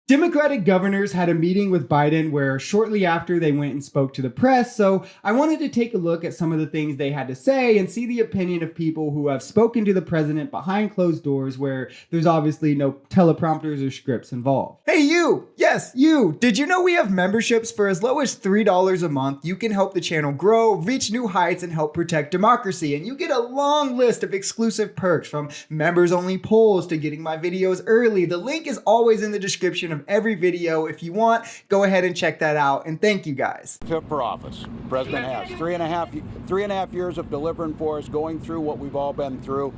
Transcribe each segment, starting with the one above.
Democratic governors had a meeting with Biden where shortly after they went and spoke to the press. So I wanted to take a look at some of the things they had to say and see the opinion of people who have spoken to the president behind closed doors where there's obviously no teleprompters or scripts involved. Hey, you! Yes, you! Did you know we have memberships for as low as $3 a month? You can help the channel grow, reach new heights, and help protect democracy. And you get a long list of exclusive perks from members-only polls to getting my videos early. The link is always in the description of every video. If you want, go ahead and check that out, and thank you guys. Fit for office. President has three and a half years of delivering for us, going through what we've all been through.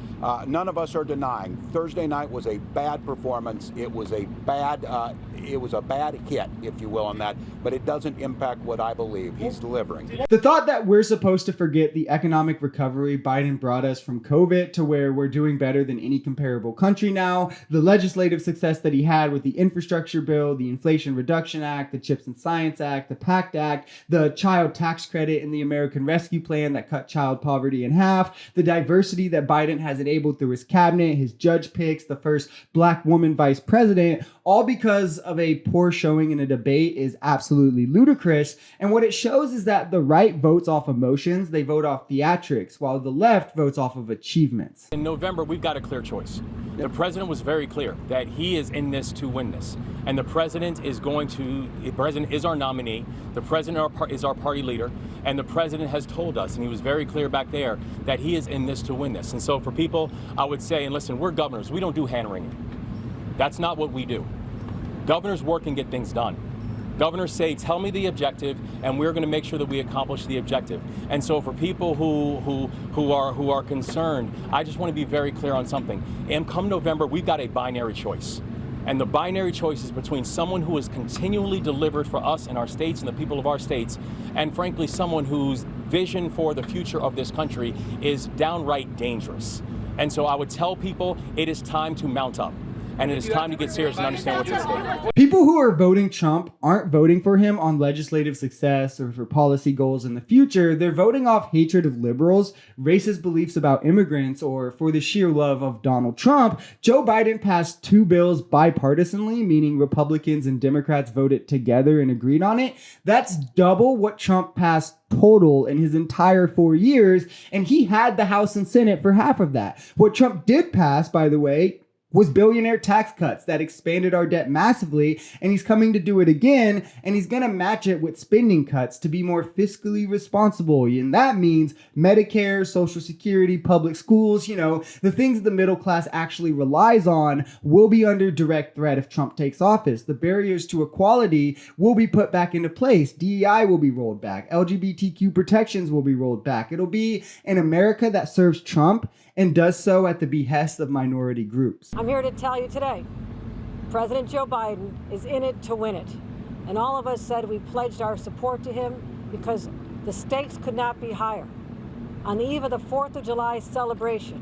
None of us are denying. Thursday night was a bad performance. It was a bad hit, if you will, on that, but it doesn't impact what I believe he's delivering. The thought that we're supposed to forget the economic recovery Biden brought us from COVID to where we're doing better than any comparable country now, the legislative success that he had with the infrastructure bill, the Inflation Reduction Act, the CHIPS and Science Act, the PACT Act, the child tax credit and the American Rescue Plan that cut child poverty in half, the diversity that Biden has enabled through his cabinet, his judge picks, the first black woman vice president, all because of a poor showing in a debate is absolutely ludicrous. And what it shows is that the right votes off emotions, they vote off theatrics, while the left votes off of achievements. In November, we've got a clear choice. The president was very clear that he is in this to win this. And the president is our nominee. The president is our party leader. And the president has told us, and he was very clear back there, that he is in this to win this. And so for people, I would say, and listen, we're governors. We don't do hand-wringing. That's not what we do. Governors work and get things done. Governors say, tell me the objective, and we're going to make sure that we accomplish the objective. And so for people who are concerned, I just want to be very clear on something. And come November, we've got a binary choice. And the binary choice is between someone who has continually delivered for us and our states and the people of our states, and frankly, someone whose vision for the future of this country is downright dangerous. And so I would tell people it is time to mount up. And it is time to get serious and understand what's at stake. People who are voting Trump aren't voting for him on legislative success or for policy goals in the future. They're voting off hatred of liberals, racist beliefs about immigrants, or for the sheer love of Donald Trump. Joe Biden passed 2 bills bipartisanly, meaning Republicans and Democrats voted together and agreed on it. That's double what Trump passed total in his entire 4 years, and he had the House and Senate for half of that. What Trump did pass, by the way, was billionaire tax cuts that expanded our debt massively, and he's coming to do it again, and he's going to match it with spending cuts to be more fiscally responsible. And that means Medicare, Social Security, public schools, the things the middle class actually relies on will be under direct threat if Trump takes office. The barriers to equality will be put back into place. DEI will be rolled back. LGBTQ protections will be rolled back. It'll be an America that serves Trump and does so at the behest of minority groups. I'm here to tell you today, President Joe Biden is in it to win it. And all of us said we pledged our support to him because the stakes could not be higher. On the eve of the 4th of July celebration,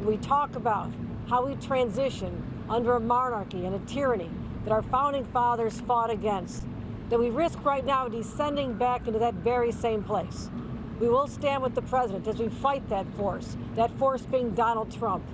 we talk about how we transition under a monarchy and a tyranny that our founding fathers fought against, that we risk right now descending back into that very same place. We will stand with the president as we fight that force being Donald Trump.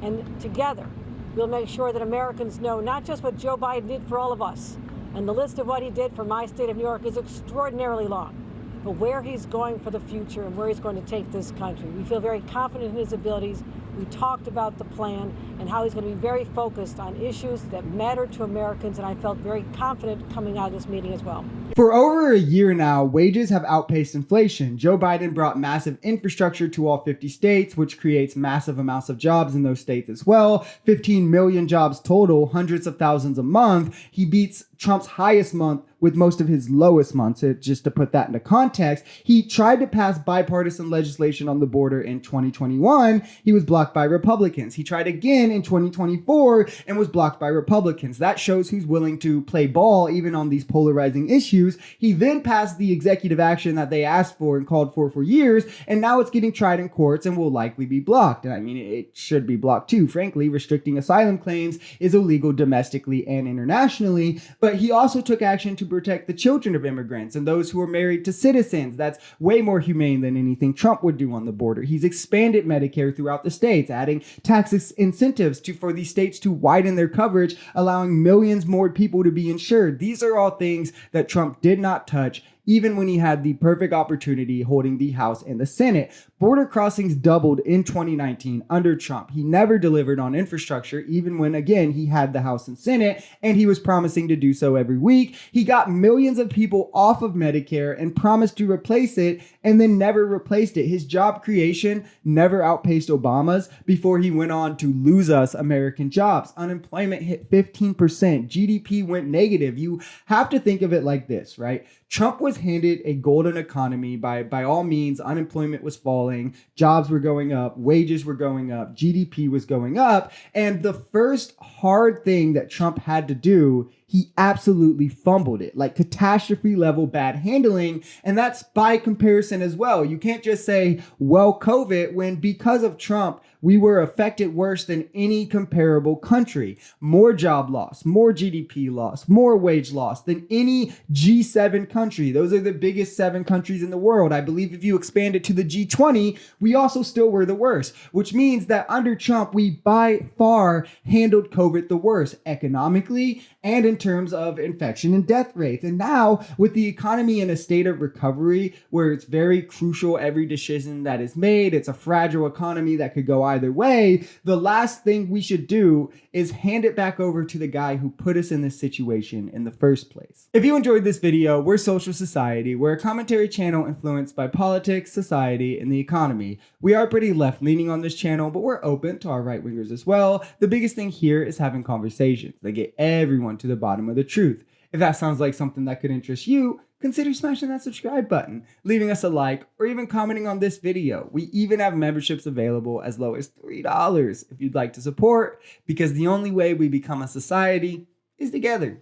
And together, we'll make sure that Americans know not just what Joe Biden did for all of us, and the list of what he did for my state of New York is extraordinarily long, but where he's going for the future and where he's going to take this country. We feel very confident in his abilities. We talked about the plan and how he's going to be very focused on issues that matter to Americans, and I felt very confident coming out of this meeting as well. For over a year now, wages have outpaced inflation. Joe Biden brought massive infrastructure to all 50 states, which creates massive amounts of jobs in those states as well. 15 million jobs total, hundreds of thousands a month. He beats Trump's highest month with most of his lowest months. Just to put that into context, he tried to pass bipartisan legislation on the border in 2021. He was blocked by Republicans. He tried again in 2024 and was blocked by Republicans. That shows who's willing to play ball even on these polarizing issues. issues. He then passed the executive action that they asked for and called for years, and now it's getting tried in courts and will likely be blocked. And I mean, it should be blocked too. Frankly, restricting asylum claims is illegal domestically and internationally, but he also took action to protect the children of immigrants and those who are married to citizens. That's way more humane than anything Trump would do on the border. He's expanded Medicare throughout the states, adding tax incentives for these states to widen their coverage, allowing millions more people to be insured. These are all things that Trump did not touch, even when he had the perfect opportunity holding the House and the Senate. Border crossings doubled in 2019 under Trump. He never delivered on infrastructure, even when, again, he had the House and Senate, and he was promising to do so every week. He got millions of people off of Medicare and promised to replace it, and then never replaced it. His job creation never outpaced Obama's before he went on to lose us American jobs. Unemployment hit 15%. GDP went negative. You have to think of it like this, right? Trump was handed a golden economy. By all means, unemployment was falling, jobs were going up, wages were going up, GDP was going up. And the first hard thing that Trump had to do, he absolutely fumbled it, like catastrophe level bad handling. And that's by comparison as well. You can't just say, well, COVID, when because of Trump, we were affected worse than any comparable country. More job loss, more GDP loss, more wage loss than any G7 country. Those are the biggest 7 countries in the world. I believe if you expand it to the G20, we also still were the worst, which means that under Trump, we by far handled COVID the worst economically and in terms of infection and death rates. And now with the economy in a state of recovery where it's very crucial every decision that is made, it's a fragile economy that could go either way, the last thing we should do is hand it back over to the guy who put us in this situation in the first place. If you enjoyed this video, we're Social Society. We're a commentary channel influenced by politics, society, and the economy. We are pretty left-leaning on this channel, but we're open to our right-wingers as well. The biggest thing here is having conversations that get everyone to the bottom of the truth. If that sounds like something that could interest you, consider smashing that subscribe button, leaving us a like, or even commenting on this video. We even have memberships available as low as $3 if you'd like to support, because the only way we become a society is together.